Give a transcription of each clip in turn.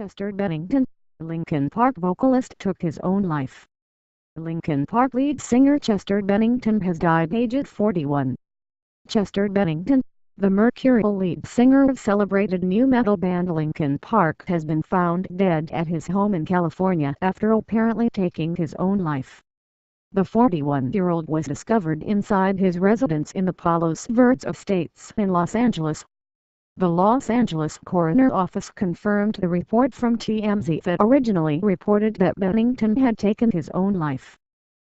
Chester Bennington, Linkin Park vocalist, took his own life. Linkin Park lead singer Chester Bennington has died aged 41. Chester Bennington, the mercurial lead singer of celebrated new metal band Linkin Park, has been found dead at his home in California after apparently taking his own life. The 41-year-old was discovered inside his residence in the Palos Verdes Estates in Los Angeles. The Los Angeles Coroner Office confirmed the report from TMZ that originally reported that Bennington had taken his own life.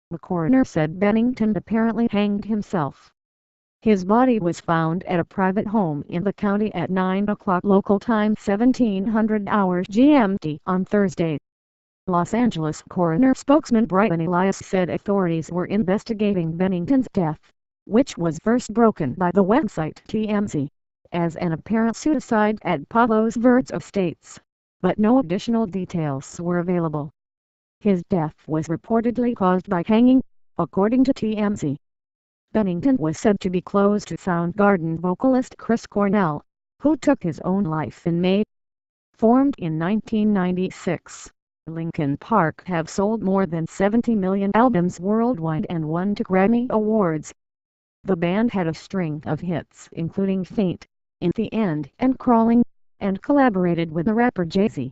The coroner said Bennington apparently hanged himself. His body was found at a private home in the county at 9 o'clock local time 1700 hours GMT on Thursday. Los Angeles coroner spokesman Brian Elias said authorities were investigating Bennington's death, which was first broken by the website TMZ, as an apparent suicide at Palos Verdes Estates, but no additional details were available. His death was reportedly caused by hanging, according to TMZ. Bennington was said to be close to Soundgarden vocalist Chris Cornell, who took his own life in May. Formed in 1996, Linkin Park have sold more than 70 million albums worldwide and won 2 Grammy Awards. The band had a string of hits including Faint, In the End and Crawling, and collaborated with the rapper Jay-Z.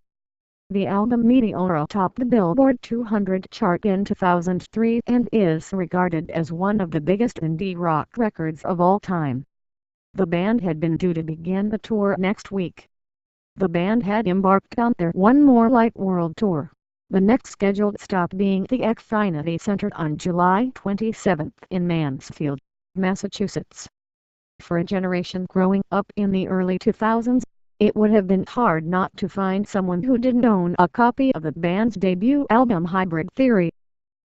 The album Meteora topped the Billboard 200 chart in 2003 and is regarded as one of the biggest indie rock records of all time. The band had been due to begin the tour next week. The band had embarked on their One More Light World Tour, the next scheduled stop being the Xfinity Center on July 27 in Mansfield, Massachusetts. For a generation growing up in the early 2000s, it would have been hard not to find someone who didn't own a copy of the band's debut album Hybrid Theory.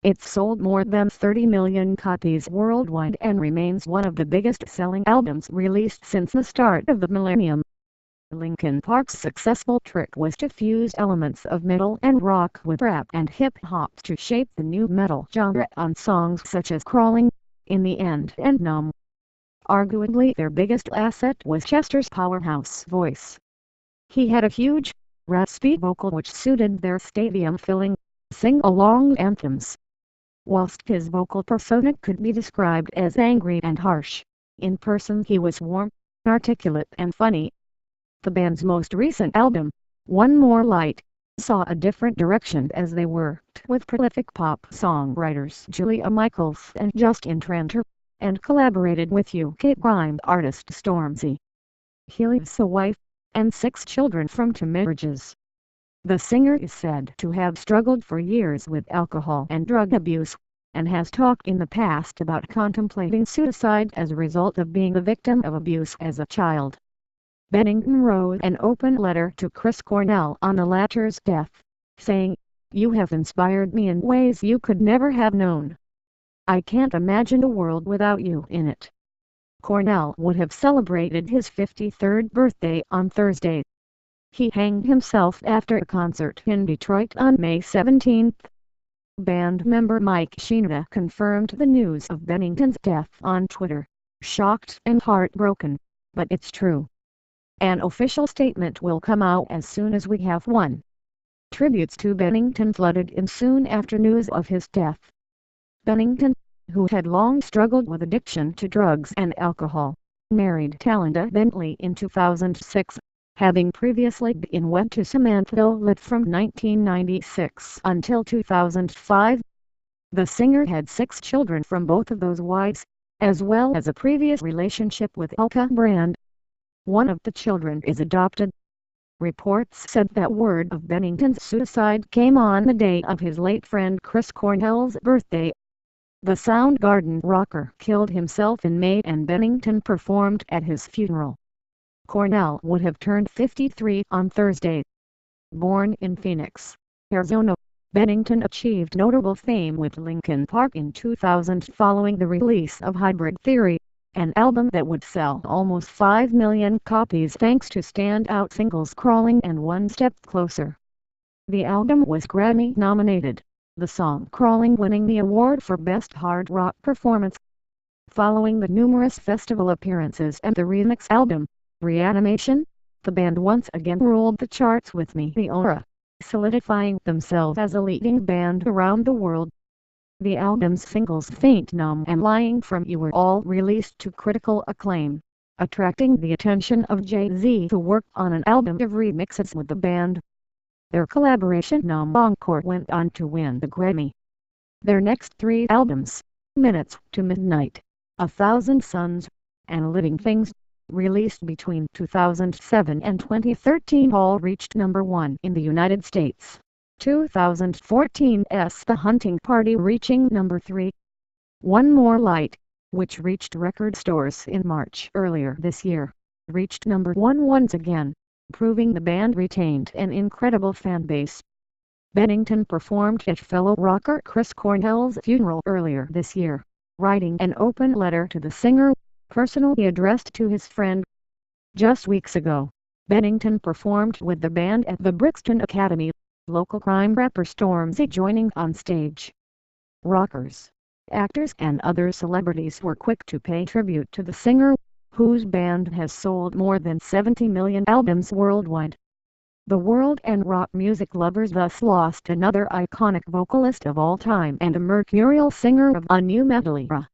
It's sold more than 30 million copies worldwide and remains one of the biggest-selling albums released since the start of the millennium. Linkin Park's successful trick was to fuse elements of metal and rock with rap and hip-hop to shape the new metal genre on songs such as Crawling, In the End and Numb. Arguably their biggest asset was Chester's powerhouse voice. He had a huge, raspy vocal which suited their stadium-filling, sing-along anthems. Whilst his vocal persona could be described as angry and harsh, in person he was warm, articulate and funny. The band's most recent album, One More Light, saw a different direction as they worked with prolific pop songwriters Julia Michaels and Justin Tranter, and collaborated with UK grime artist Stormzy. He leaves a wife and 6 children from 2 marriages. The singer is said to have struggled for years with alcohol and drug abuse, and has talked in the past about contemplating suicide as a result of being the victim of abuse as a child. Bennington wrote an open letter to Chris Cornell on the latter's death, saying, "You have inspired me in ways you could never have known. I can't imagine a world without you in it." Cornell would have celebrated his 53rd birthday on Thursday. He hanged himself after a concert in Detroit on May 17. Band member Mike Shinoda confirmed the news of Bennington's death on Twitter, "Shocked and heartbroken, but it's true. An official statement will come out as soon as we have one." Tributes to Bennington flooded in soon after news of his death. Bennington, who had long struggled with addiction to drugs and alcohol, married Talinda Bentley in 2006, having previously been wed to Samantha Litt from 1996 until 2005. The singer had 6 children from both of those wives, as well as a previous relationship with Elka Brand. One of the children is adopted. Reports said that word of Bennington's suicide came on the day of his late friend Chris Cornell's birthday. The Soundgarden rocker killed himself in May and Bennington performed at his funeral. Cornell would have turned 53 on Thursday. Born in Phoenix, Arizona, Bennington achieved notable fame with Linkin Park in 2000 following the release of Hybrid Theory, an album that would sell almost 5 million copies thanks to standout singles Crawling and One Step Closer. The album was Grammy nominated, the song Crawling winning the award for Best Hard Rock Performance. Following the numerous festival appearances and the remix album, Reanimation, the band once again ruled the charts with Meteora, solidifying themselves as a leading band around the world. The album's singles Faint Numb and Lying From You were all released to critical acclaim, attracting the attention of Jay-Z, who worked on an album of remixes with the band. Their collaboration Numb Encore went on to win the Grammy. Their next three albums, Minutes to Midnight, 1,000 Suns, and Living Things, released between 2007 and 2013, all reached number 1 in the United States. 2014's The Hunting Party reaching number 3. One More Light, which reached record stores in March earlier this year, reached number 1 once again, proving the band retained an incredible fan base. Bennington performed at fellow rocker Chris Cornell's funeral earlier this year, writing an open letter to the singer, personally addressed to his friend. Just weeks ago, Bennington performed with the band at the Brixton Academy, local crime rapper Stormzy joining on stage. Rockers, actors and other celebrities were quick to pay tribute to the singer, whose band has sold more than 70 million albums worldwide. The world and rock music lovers thus lost another iconic vocalist of all time and a mercurial singer of a new metal era.